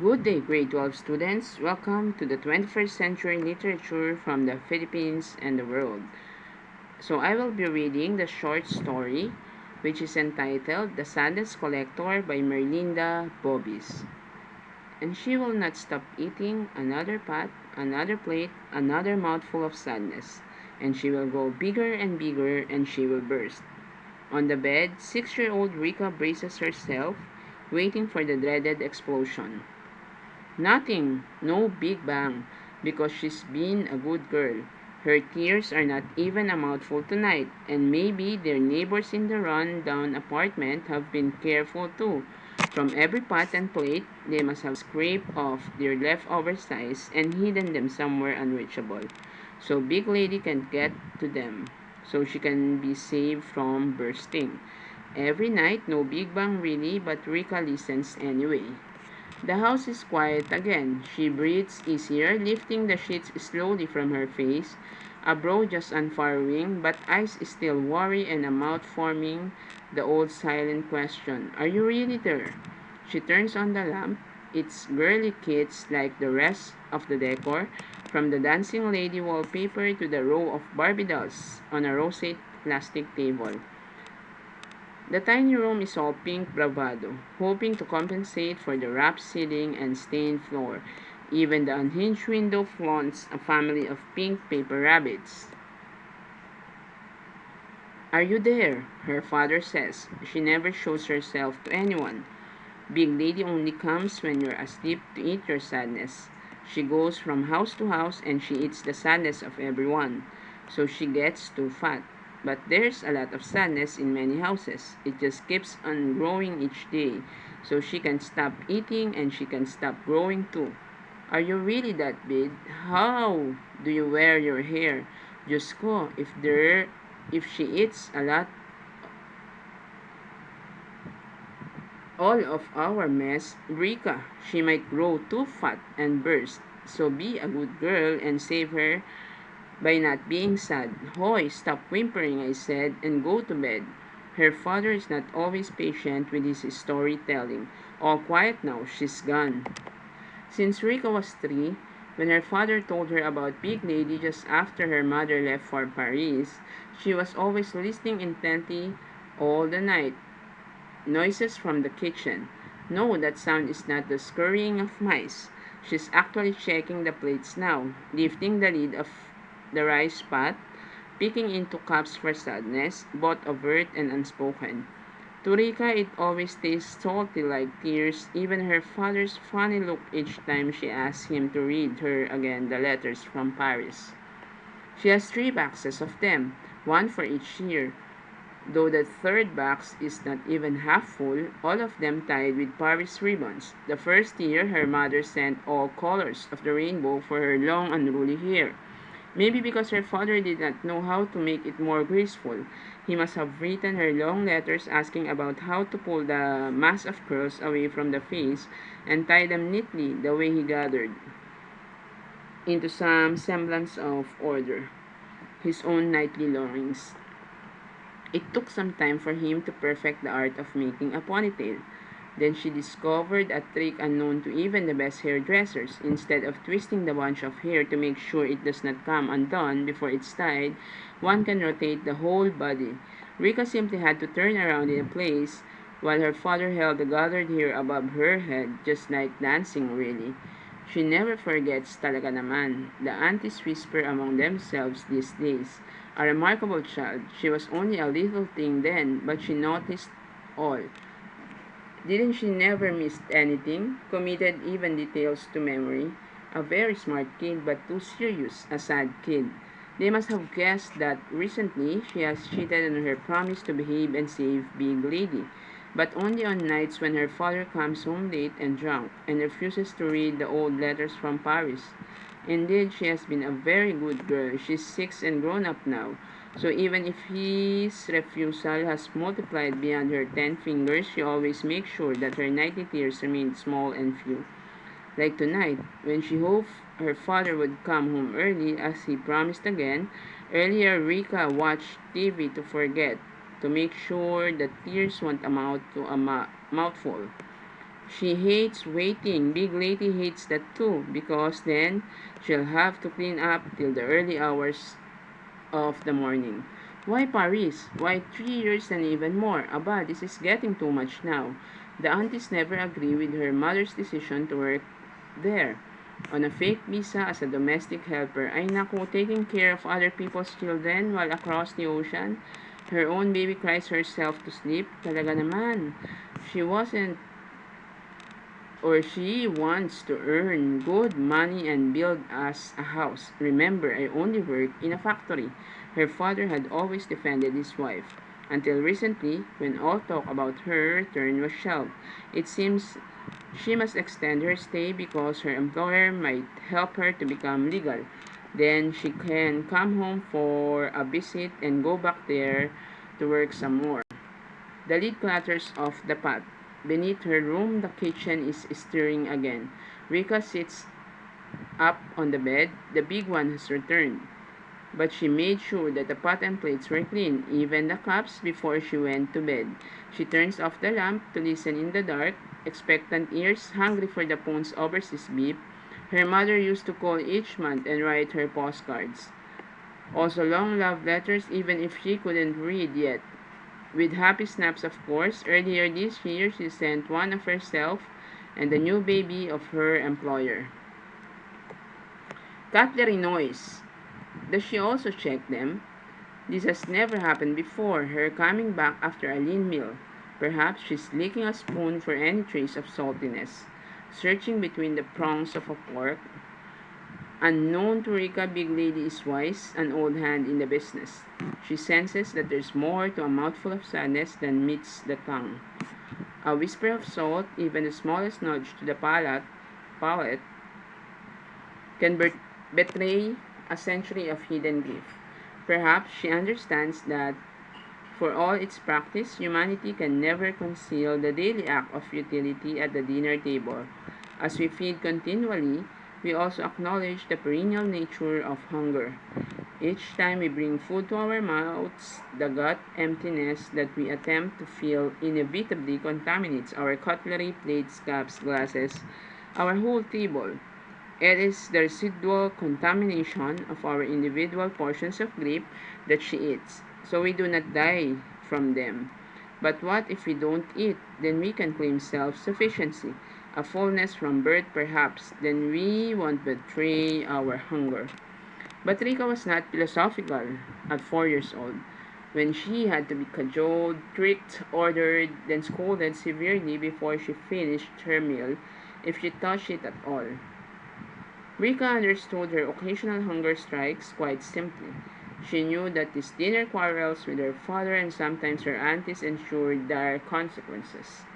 Good day, grade 12 students. Welcome to the 21st century literature from the Philippines and the world. So, I will be reading the short story, which is entitled The Sadness Collector by Merlinda Bobbies. And she will not stop eating another pot, another plate, another mouthful of sadness. And she will grow bigger and bigger, and she will burst. On the bed, 6-year-old Rika braces herself, waiting for the dreaded explosion. Nothing, no big bang, because she's been a good girl. Her tears are not even a mouthful tonight, and maybe their neighbors in the run-down apartment have been careful too. From every pot and plate, they must have scraped off their leftover size and hidden them somewhere unreachable. So Big Lady can get to them, so she can be saved from bursting. Every night, no big bang really, but Rika listens anyway. The house is quiet again. She breathes easier, lifting the sheets slowly from her face, a brow just unfurrowing, but eyes still worry and a mouth forming the old silent question, "Are you really there?" She turns on the lamp. It's girly kits like the rest of the decor, from the dancing lady wallpaper to the row of Barbie dolls on a roseate plastic table. The tiny room is all pink bravado, hoping to compensate for the rough ceiling and stained floor. Even the unhinged window flaunts a family of pink paper rabbits. "Are you there?" her father says. She never shows herself to anyone. Big Lady only comes when you're asleep to eat your sadness. She goes from house to house and she eats the sadness of everyone. So she gets too fat. But there's a lot of sadness in many houses. It just keeps on growing each day. So she can stop eating and she can stop growing too. "Are you really that big? How do you wear your hair?" Just go. If she eats a lot all of our mess, Rika, she might grow too fat and burst. So be a good girl and save her by not being sad. "Hoy, stop whimpering," I said, "and go to bed." Her father is not always patient with his storytelling. All quiet now, she's gone. Since Rika was 3, when her father told her about Big Lady just after her mother left for Paris, she was always listening intently all the night. Noises from the kitchen. No, that sound is not the scurrying of mice. She's actually checking the plates now, lifting the lid of the rice pot, picking into cups for sadness, both overt and unspoken. To Rika, it always tastes salty like tears, even her father's funny look each time she asks him to read her again the letters from Paris. She has 3 boxes of them, one for each year. Though the third box is not even half full, all of them tied with Paris ribbons. The first year, her mother sent all colors of the rainbow for her long, unruly hair. Maybe because her father did not know how to make it more graceful, he must have written her long letters asking about how to pull the mass of curls away from the face and tie them neatly the way he gathered into some semblance of order his own nightly longings. It took some time for him to perfect the art of making a ponytail. Then she discovered a trick unknown to even the best hairdressers. Instead of twisting the bunch of hair to make sure it does not come undone before it's tied, one can rotate the whole body. Rika simply had to turn around in place while her father held the gathered hair above her head, just like dancing, really. She never forgets talaga naman. The aunties whisper among themselves these days. A remarkable child. She was only a little thing then, but she noticed all. Didn't she never miss anything? Committed even details to memory. A very smart kid, but too serious, a sad kid. They must have guessed that recently she has cheated on her promise to behave and save Big Lady, but only on nights when her father comes home late and drunk and refuses to read the old letters from Paris. Indeed, she has been a very good girl. She's 6 and grown up now. So even if his refusal has multiplied beyond her 10 fingers, she always makes sure that her nightly tears remain small and few. Like tonight, when she hoped her father would come home early as he promised again. Earlier, Rika watched TV to forget, to make sure that tears won't amount to a mouthful. She hates waiting. Big Lady hates that too because then she'll have to clean up till the early hours of the morning. Why Paris? Why 3 years and even more? Abba, this is getting too much now. The aunties never agree with her mother's decision to work there. On a fake visa as a domestic helper. Ay naku, taking care of other people's children while across the ocean. Her own baby cries herself to sleep. Talaga naman. She wasn't or she wants to earn good money and build us a house. Remember, I only work in a factory. Her father had always defended his wife. Until recently, when all talk about her return was shelved. It seems she must extend her stay because her employer might help her to become legal. Then she can come home for a visit and go back there to work some more. The lid clatters off the pot. Beneath her room, the kitchen is stirring again. Rika sits up on the bed. The big one has returned. But she made sure that the pot and plates were clean, even the cups, before she went to bed. She turns off the lamp to listen in the dark, expectant ears hungry for the phone's overseas beep. Her mother used to call each month and write her postcards. Also long love letters even if she couldn't read yet. With happy snaps, of course. Earlier this year, she sent one of herself and the new baby of her employer. Cutlery noise. Does she also check them? This has never happened before, her coming back after a lean meal. Perhaps she's licking a spoon for any trace of saltiness. Searching between the prongs of a fork. Unknown to Rika, Big Lady is wise, an old hand in the business. She senses that there's more to a mouthful of sadness than meets the tongue. A whisper of salt, even the smallest nudge to the palate can betray a century of hidden grief. Perhaps she understands that for all its practice, humanity can never conceal the daily act of futility at the dinner table. As we feed continually, we also acknowledge the perennial nature of hunger. Each time we bring food to our mouths, the gut emptiness that we attempt to fill inevitably contaminates our cutlery, plates, cups, glasses, our whole table. It is the residual contamination of our individual portions of grape that she eats, so we do not die from them. But what if we don't eat? Then we can claim self-sufficiency, a fullness from birth perhaps. Then we won't betray our hunger. But Rika was not philosophical at 4 years old. When she had to be cajoled, tricked, ordered, then scolded severely before she finished her meal, if she touched it at all. Rika understood her occasional hunger strikes quite simply. She knew that these dinner quarrels with her father and sometimes her aunties ensured dire consequences.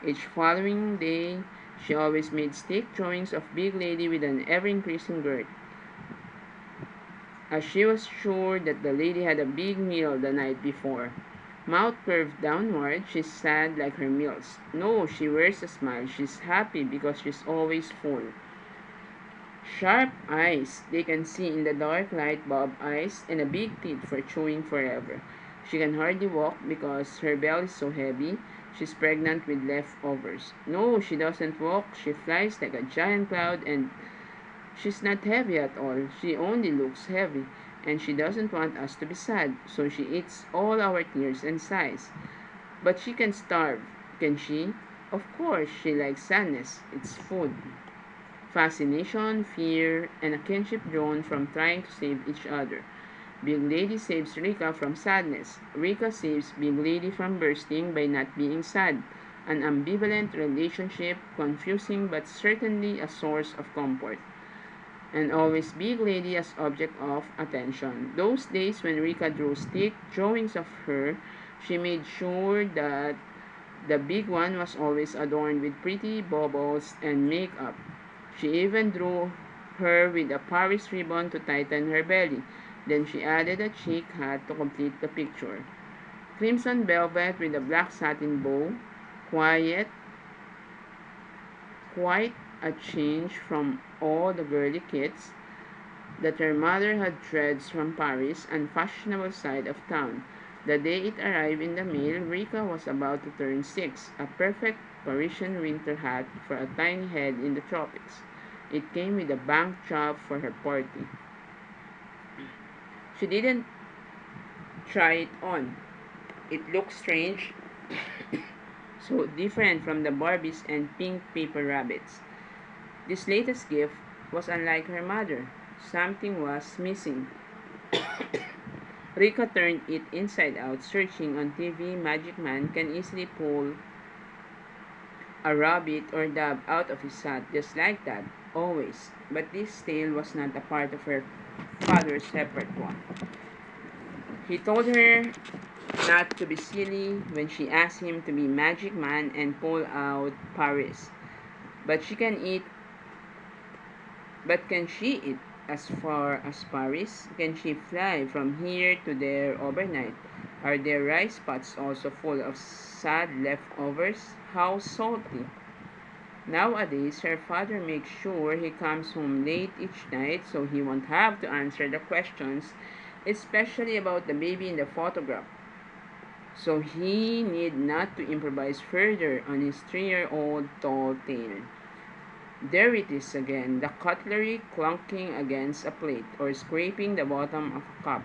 Each following day, she always made stick drawings of Big Lady with an ever-increasing girth, as she was sure that the lady had a big meal the night before. Mouth curved downward, she's sad like her meals. No, she wears a smile. She's happy because she's always full. Sharp eyes, they can see in the dark light bulb eyes, and a big teeth for chewing forever. She can hardly walk because her belly is so heavy. She's pregnant with leftovers. No, she doesn't walk. She flies like a giant cloud, and she's not heavy at all. She only looks heavy, and she doesn't want us to be sad, so she eats all our tears and sighs. But she can starve, can she? Of course, she likes sadness. It's food. Fascination, fear, and a kinship drawn from trying to save each other. Big Lady saves Rika from sadness. Rika saves Big Lady from bursting by not being sad. An ambivalent relationship, confusing but certainly a source of comfort. And always Big Lady as object of attention. Those days when Rika drew stick drawings of her, she made sure that the big one was always adorned with pretty baubles and makeup. She even drew her with a Paris ribbon to tighten her belly. Then she added a chic hat to complete the picture. Crimson velvet with a black satin bow. Quiet, quite a change from all the girly kits that her mother had threads from Paris and fashionable side of town. The day it arrived in the mail, Rika was about to turn 6, a perfect Parisian winter hat for a tiny head in the tropics. It came with a bank job for her party. She didn't try it on. It looked strange, so different from the Barbies and pink paper rabbits. This latest gift was unlike her mother. Something was missing. Rika turned it inside out, searching on TV. Magic Man can easily pull a rabbit or dove out of his hat just like that, always. But this tale was not a part of her father's separate one. He told her not to be silly when she asked him to be Magic Man and pull out Paris. But she can eat but can she eat as far as Paris? Can she fly from here to there overnight? Are there rice pots also full of sad leftovers? How salty! Nowadays, her father makes sure he comes home late each night so he won't have to answer the questions, especially about the baby in the photograph. So he need not to improvise further on his 3-year-old tall tale. There it is again, the cutlery clunking against a plate or scraping the bottom of a cup.